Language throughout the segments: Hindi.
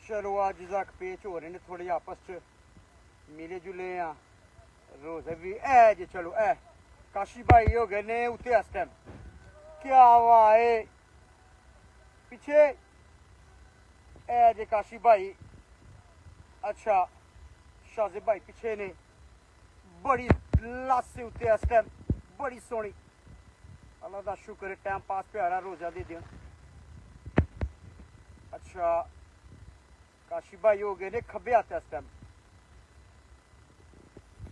चलो अज तक पेच हो रहे ने थोड़े आपस च मिले जुले हैं रोजे भी है जी। चलो है काशी भाई हो गए ने उत्ते इस टाइम क्या हुआ है पीछे है जे काशी भाई। अच्छा शाजिब भाई पीछे ने बड़ी लासे उत्ते इस टाइम बड़ी सोहनी अल्लाह दा शुक्र है टाइम पास प्यारा रोजा दे दिन। अच्छा काशी भाई हो गए ने खब्बे हाथ इस टाइम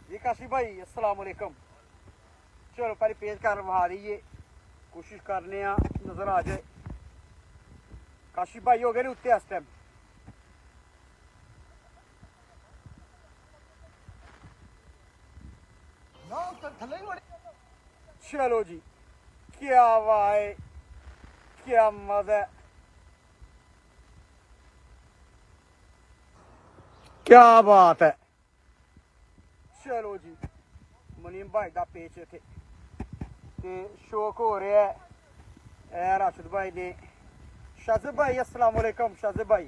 जी। काशी भाई अस्सलाम वालेकुम। चलो पहले पेज कर वहा दीजिए कोशिश करने नजर आ जाए। काशी भाई हो गए ने उत्ते इस टाइम चलो जी क्या वाह है क्या मजा है क्या बात है। चलो जी मुनीम भाई का पेच इत्थे ते शौक हो रहा है राशिद भाई ने। शाजिब भाई अस्सलाम वालेकुम। शाजिब भाई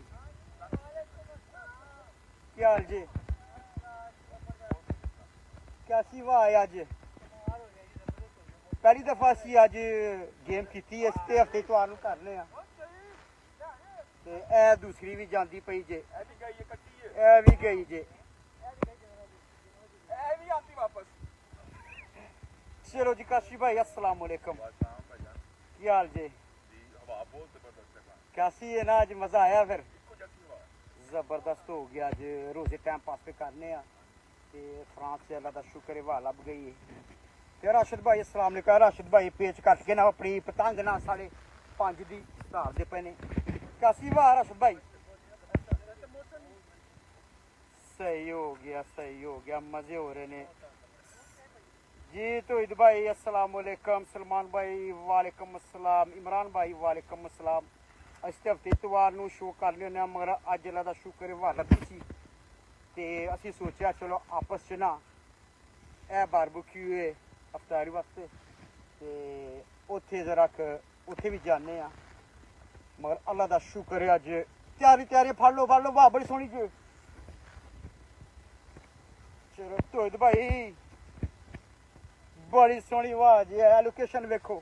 क्या हाल जी कैसी वाह है अज पहली दफा असी अज गेम की इस हफ्ते तुहानू करने ए दूसरी भी जाती पई जे ए भी गई जे चलो जी काशी भाई अस्सलाम वालेकुम क्या हाल जी कैसी है ना अज मजा आया फिर जबरदस्त हो गया अज रोजे टाइम पास पे करने फ्रांस से अल्लाह का शुक्र है वाह लब गई है। राशिद भाई अस्सलाम वालेकुम। राशिद भाई पेच कट के ना अपनी पतंग ना साढ़े 5 दी धारते पे ने कैसी वाह राशिद भाई सही हो गया मजे हो रहे ने जी। तोहिद भाई अस्सलाम वालेकुम। सलमान भाई वालेकुम अस्सलाम। इमरान भाई वालेकुम अस्सलाम। इस हफ्ते इतवार नू शो करने होने मगर अज अल्लाह दा शुक्र है वाह लगी सी ते असी सोचा चलो आपस च ना ए बारबेक्यू है अफ्तारी वास्ते ते उत्थे जरा उत्थे भी जाने मगर अल्लाह दा शुक्र है अज तैयारी फड़ लो वाह बड़ी सोहनी जी। चलो तोहिद भाई बड़ी सोहनी वाह जी है लोकेशन वेखो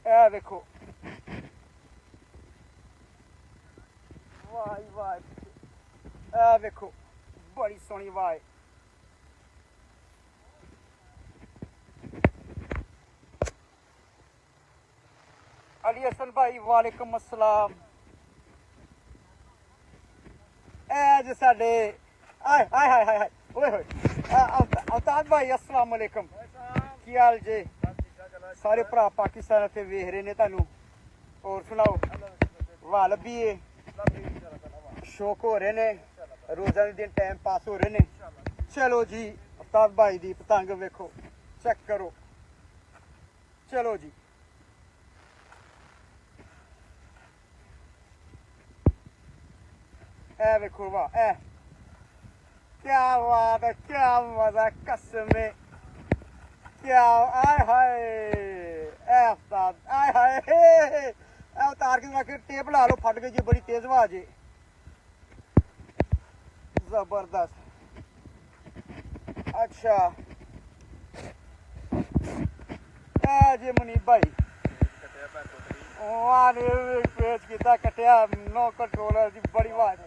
ए वेखो वाह वाह ए वेखो बड़ी सोहनी वाह अली हसन भाई वालेकुम अस्सलाम। ए साडे आए हाय हाय हाय हाय ओए होए अवतार भाई अस्सलाम वालेकुम की हाल जे सारे भरा पाकिस्तान इत्थे वेख रहे ने तुहानू और सुनाओ वाह लब्भी है शौक हो रहे ने रोजा के दिन टाइम पास हो रहे ने। चलो जी अवतार भाई दी पतंग वेखो चेक करो। चलो जी ए वेखो वाह ए क्या बात है क्या मजा कसम है क्या आय हाय ए उस्ताद आय हाय ए उतार के रख टेप ला लो फट गई जी बड़ी तेज आवाज है जबरदस्त। अच्छा ए जी मुनीब भाई पेच किया कटिया नो कंट्रोलर की बड़ी आवाज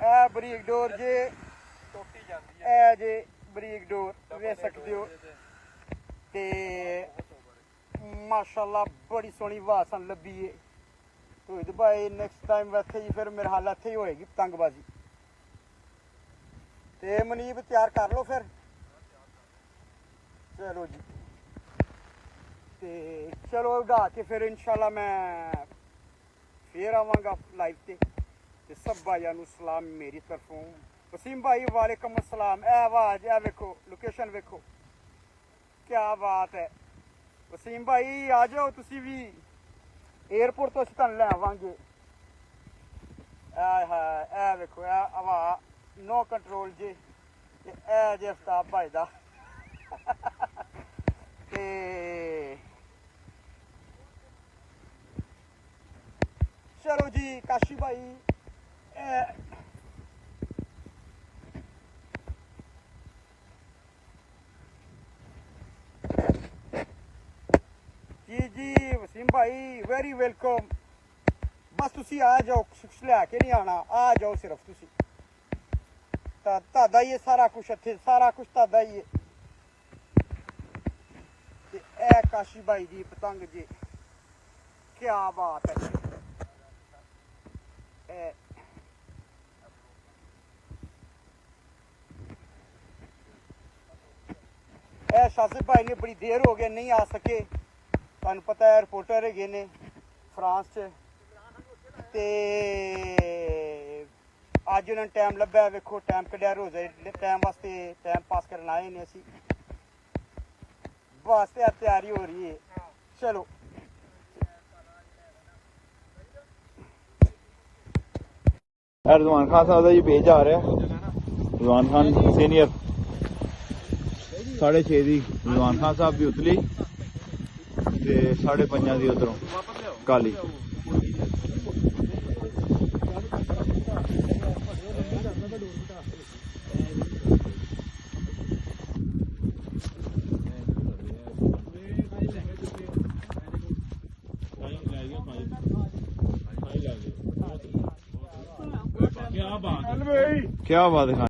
ए बरीक डोर जे ए जे बरीक डोर वे सकते हो ते माशाल्लाह बड़ी सोहनी आवाज सन लब्भी है। तो भाई नेक्स्ट टाइम इत्थे ही फिर मेरे हाल इत्थे ही होएगी पतंगबाजी ते मनीब तैयार कर लो फिर। चलो जी ते चलो उड़ा के फिर इंशाल्लाह मैं फिर आवांगा लाइव ते सब भाइयों नू सलाम मेरी तरफों। वसीम भाई वालेकुम अस्सलाम। ए आवाज ए वेखो लोकेशन वेखो क्या बात है। वसीम भाई आ जाओ तुसी भी एयरपोर्ट तो तुहानू लै आवांगे। ए वेखो ए हवा नो कंट्रोल जे ए जे आफ्ताब भाई दा ते चलो जी काशी भाई जी जी वसीम भाई वेरी वेलकम बस तुसी आ जाओ कुछ लैके नहीं आना आ जाओ सिर्फ तुसी तादा ही है सारा कुछ इत्थे सारा कुछ तादा ही है ते ए काशी भाई जी पतंग जी क्या बात है शासिफ भाई ने बड़ी देर हो गई नहीं आ सके तुहानू पता है रिपोर्टर है ने फ्रांस च ते अज उन्होंने टाइम लब्भा वेखो टाइम कड्ढिया रोजे टाइम वास्ते टाइम पास करन आए ने असी बस तैयारी हो रही है चलो रज़वान खान साहब का जी पेज आ रहा है रज़वान खान सीनियर 6:30 की रज़वान खान साहब की उतली ते 5:30 की उधरों काली क्या बात है।